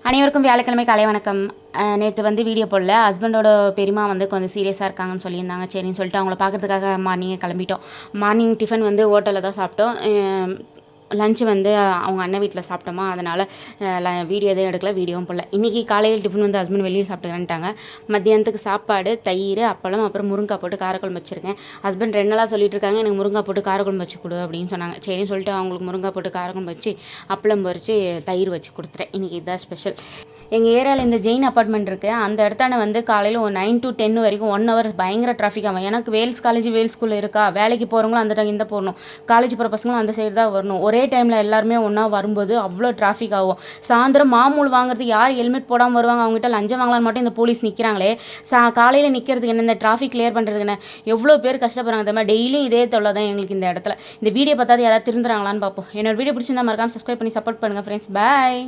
அனைவருக்கும் வியாழக்கிழமை காலை வணக்கம். நேற்று வந்து வீடியோ போடல. ஹஸ்பண்டோட பெரியம்மா வந்து கொஞ்சம் சீரியஸாக இருக்காங்கன்னு சொல்லியிருந்தாங்க. சரின்னு சொல்லிட்டு அவங்கள பார்க்கறதுக்காக மார்னிங்கே கிளம்பிட்டோம். மார்னிங் டிஃபன் வந்து ஹோட்டலில் தான் சாப்பிட்டோம். லஞ்சு வந்து அவங்க அண்ணன் வீட்டில் சாப்பிட்டோமா, அதனால் வீடியோ எதுவும் எடுக்கல, வீடியோவும் போடல. இன்றைக்கி காலையில் டிஃபன் வந்து ஹஸ்பண்ட் வெளியே சாப்பிட்டுக்கிறேன்ட்டாங்க. மத்தியானத்துக்கு சாப்பாடு, தயிர், அப்பளம், அப்புறம் முருங்காய் போட்டு காரக்குழம்பு வச்சுருக்கேன். ஹஸ்பண்ட் 2 நாளாக சொல்லிட்டு இருக்காங்க, எனக்கு முருங்காய் போட்டு காரக்குழம்பு வச்சு கொடு அப்படின்னு சொன்னாங்க. சரின்னு சொல்லிட்டு அவங்களுக்கு முருங்காய் போட்டு காரக்குழம்பு வச்சு அப்பளம் பொரித்து தயிர் வச்சு கொடுத்துட்டேன். இன்றைக்கி இதுதான் ஸ்பெஷல். எங்கள் ஏரியாவில் இந்த ஜெயின் அப்பார்ட்மெண்ட் இருக்குது. அந்த இடத்தான வந்து காலையில் ஒரு 9 to 10 வரைக்கும் 1 hour பயங்கர டிராஃபிக் ஆகும். எனக்கு வேல்ஸ் காலேஜ் வேல்ஸ் ஸ்கூல் இருக்கா, வேலைக்கு போகிறவங்களும் அந்த டைம் இந்த போகணும், காலேஜ் போகிற பசங்களும் அந்த சைடு தான் வரணும். ஒரே டைமில் எல்லாருமே ஒன்றா வரும்போது அவ்வளோ டிராஃபிக் ஆகும். சாயந்தரம் மாமூல் வாங்குறதுக்கு யார் ஹெல்மெட் போடாமல் வருவாங்க? அவங்ககிட்ட லஞ்சம் வாங்கலான்னு மட்டும் இந்த போலீஸ் நிற்கிறாங்களே. காலையில் நிற்கிறதுக்கு என்ன, இந்த டிராஃபிக் கிளியர் பண்ணுறதுக்கு என்ன, எவ்வளோ பேர் கஷ்டப்படுறாங்க தெரியுமா? டெய்லியும் இதே தொல்லை தான் எங்களுக்கு இந்த இடத்துல. இந்த வீடியோ பார்த்தாது யாராவது திருந்துறாங்களான்னு பார்ப்போம். என்னோட வீடியோ பிடிச்சிருந்தா மறக்காம சப்ஸ்கிரைப் பண்ணி சப்போர்ட் பண்ணுங்கள் ஃப்ரெண்ட்ஸ். பாய்.